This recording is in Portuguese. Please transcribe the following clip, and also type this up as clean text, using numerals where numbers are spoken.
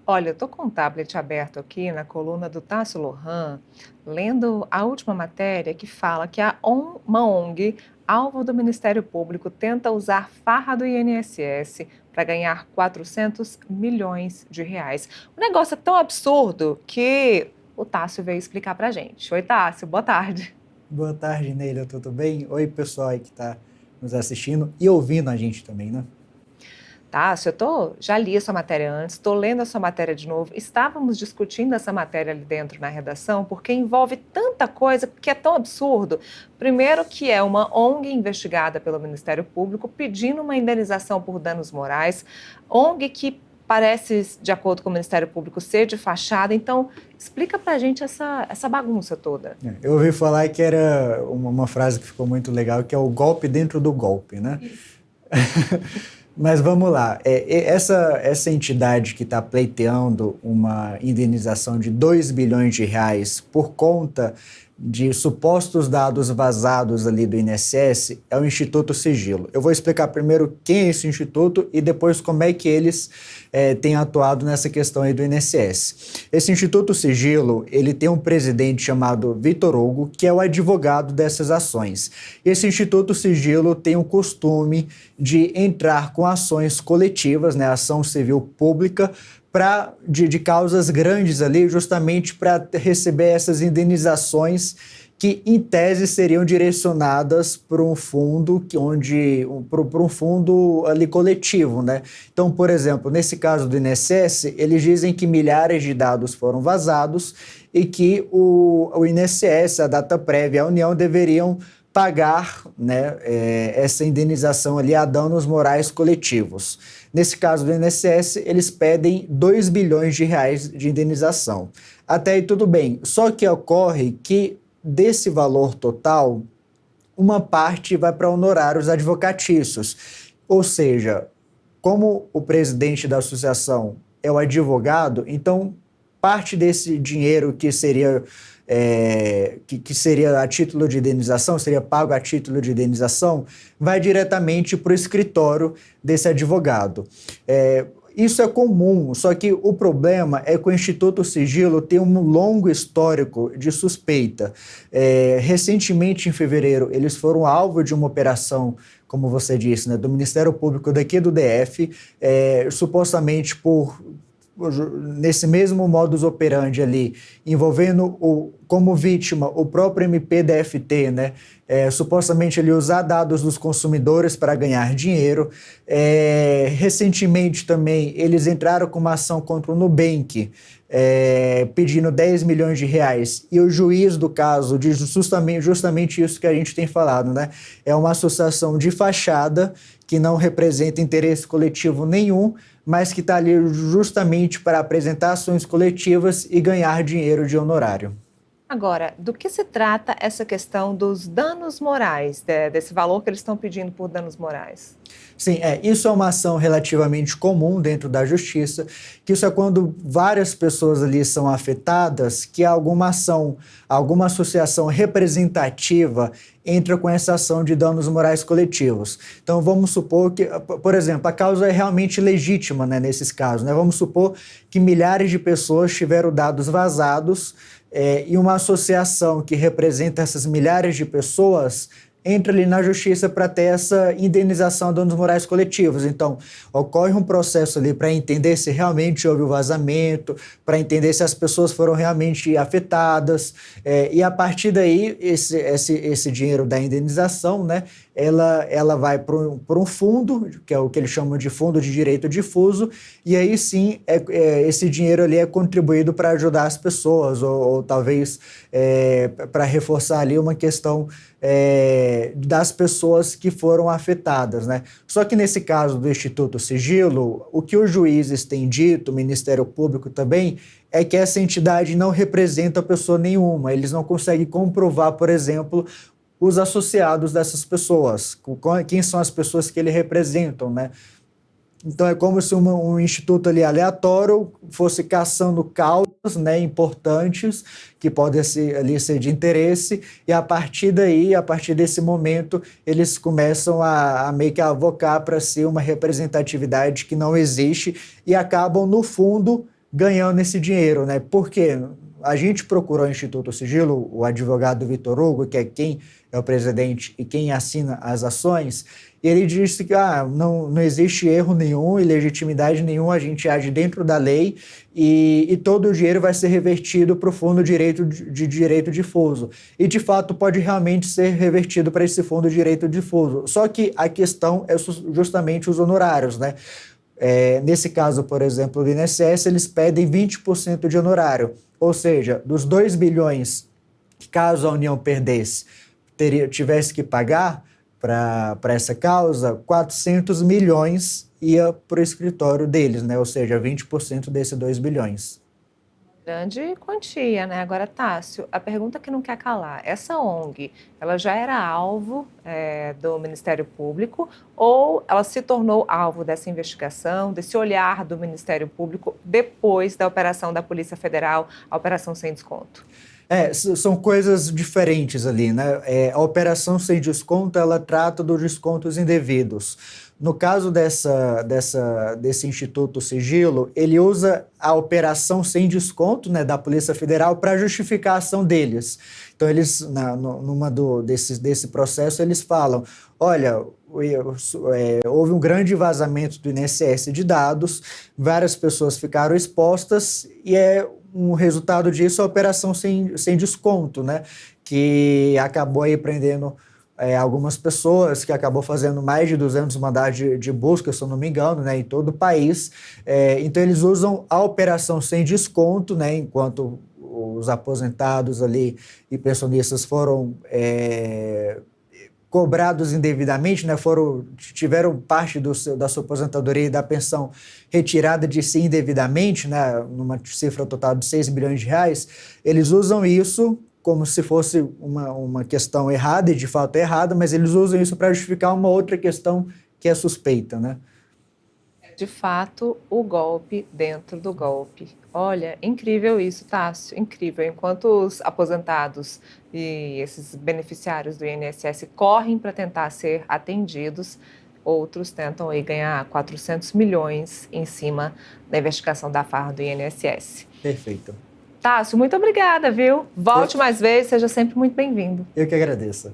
Olha, eu tô com um tablet aberto aqui na coluna do Tássio Lohan, lendo a última matéria que fala que uma ONG, alvo do Ministério Público, tenta usar farra do INSS para ganhar 400 milhões de reais. O negócio é tão absurdo que o Tássio veio explicar pra gente. Oi, Tássio, boa tarde. Boa tarde, Neila, tudo bem? Oi, pessoal aí que está nos assistindo e ouvindo a gente também, né? Tássio, já li a sua matéria antes, estou lendo a sua matéria de novo. Estávamos discutindo essa matéria ali dentro na redação porque envolve tanta coisa que é tão absurdo. Primeiro que é uma ONG investigada pelo Ministério Público pedindo uma indenização por danos morais, ONG que parece, de acordo com o Ministério Público, ser de fachada. Então, explica pra gente essa bagunça toda. Eu ouvi falar que era uma frase que ficou muito legal, que é o golpe dentro do golpe, né? Mas vamos lá, essa entidade que está pleiteando uma indenização de 2 bilhões de reais por conta de supostos dados vazados ali do INSS é o Instituto Sigilo. Eu vou explicar primeiro quem é esse instituto e depois como é que eles têm atuado nessa questão aí do INSS. Esse Instituto Sigilo, ele tem um presidente chamado Vitor Hugo, que é o advogado dessas ações. Esse Instituto Sigilo tem o costume de entrar com ações coletivas, né, ação civil pública, de causas grandes ali, justamente para receber essas indenizações que, em tese, seriam direcionadas para um fundo para um fundo ali coletivo, né? Então, por exemplo, nesse caso do INSS, eles dizem que milhares de dados foram vazados e que o INSS, a Dataprev e a União deveriam pagar, né, essa indenização ali a danos morais coletivos. Nesse caso do INSS, eles pedem 2 bilhões de reais de indenização. Até aí tudo bem, só que ocorre que desse valor total, uma parte vai para honorários advocatícios. Ou seja, como o presidente da associação é o advogado, então parte desse dinheiro que seria que seria a título de indenização, seria pago a título de indenização, vai diretamente para o escritório desse advogado. Isso é comum, só que o problema é que o Instituto Sigilo tem um longo histórico de suspeita. Recentemente, em fevereiro, eles foram alvo de uma operação, como você disse, né, do Ministério Público daqui do DF, supostamente nesse mesmo modus operandi ali, envolvendo como vítima o próprio MPDFT, né? Supostamente ele usar dados dos consumidores para ganhar dinheiro. Recentemente também eles entraram com uma ação contra o Nubank, pedindo 10 milhões de reais. E o juiz do caso diz justamente isso que a gente tem falado, né? É uma associação de fachada que não representa interesse coletivo nenhum, mas que está ali justamente para apresentar ações coletivas e ganhar dinheiro de honorário. Agora, do que se trata essa questão dos danos morais, desse valor que eles estão pedindo por danos morais? Sim, isso é uma ação relativamente comum dentro da justiça, que isso é quando várias pessoas ali são afetadas, que alguma ação, alguma associação representativa entra com essa ação de danos morais coletivos. Então vamos supor que, por exemplo, a causa é realmente legítima, né, nesses casos, né? Vamos supor que milhares de pessoas tiveram dados vazados e uma associação que representa essas milhares de pessoas entra ali na justiça para ter essa indenização de danos morais coletivos. Então, ocorre um processo ali para entender se realmente houve o vazamento, para entender se as pessoas foram realmente afetadas, e a partir daí, esse dinheiro da indenização, né, ela vai para um fundo, que é o que eles chamam de fundo de direito difuso, e aí sim esse dinheiro ali é contribuído para ajudar as pessoas, ou talvez para reforçar ali uma questão das pessoas que foram afetadas, né? Só que nesse caso do Instituto Sigilo, o que os juízes têm dito, o Ministério Público também, é que essa entidade não representa pessoa nenhuma. Eles não conseguem comprovar, por exemplo, os associados dessas pessoas, quem são as pessoas que eles representam, né? Então é como se um instituto ali aleatório fosse caçando causas, né, importantes que podem ali ser de interesse, e a partir daí, a partir desse momento, eles começam a meio que avocar para si uma representatividade que não existe e acabam, no fundo, ganhando esse dinheiro, né? Porque a gente procurou o Instituto Sigilo, o advogado Vitor Hugo, que é quem é o presidente e quem assina as ações, e ele disse que não existe erro nenhum e legitimidade nenhuma, a gente age dentro da lei e todo o dinheiro vai ser revertido para o Fundo de Direito Difuso. E, de fato, pode realmente ser revertido para esse Fundo de Direito Difuso. Só que a questão é justamente os honorários, né? Nesse caso, por exemplo, do INSS, eles pedem 20% de honorário. Ou seja, dos 2 bilhões que, caso a União perdesse, tivesse que pagar para essa causa, 400 milhões ia para o escritório deles, né? Ou seja, 20% desses 2 bilhões. Grande quantia, né? Agora, Tássio, a pergunta que não quer calar, essa ONG, ela já era alvo do Ministério Público ou ela se tornou alvo dessa investigação, desse olhar do Ministério Público depois da operação da Polícia Federal, a Operação Sem Desconto? São coisas diferentes ali, né? A operação sem desconto, ela trata dos descontos indevidos. No caso desse Instituto Sigilo, ele usa a operação sem desconto, né, da Polícia Federal para justificar a ação deles. Então, eles, desse processo, eles falam, olha, houve um grande vazamento do INSS de dados, várias pessoas ficaram expostas e um resultado disso a operação sem desconto, né? Que acabou aí prendendo algumas pessoas, que acabou fazendo mais de 200 mandados de busca, se eu não me engano, né, em todo o país. Então, eles usam a operação sem desconto, né, enquanto os aposentados ali e pensionistas foram cobrados indevidamente, né, tiveram parte da sua aposentadoria e da pensão retirada de si indevidamente, né, numa cifra total de 6 bilhões de reais, eles usam isso como se fosse uma questão errada, e de fato é errada, mas eles usam isso para justificar uma outra questão que é suspeita, né? De fato, o golpe dentro do golpe. Olha, incrível isso, Tássio, incrível. Enquanto os aposentados e esses beneficiários do INSS correm para tentar ser atendidos, outros tentam aí ganhar 400 milhões em cima da investigação da farra do INSS. Perfeito. Tássio, muito obrigada, viu? Volte mais vezes, seja sempre muito bem-vindo. Eu que agradeço.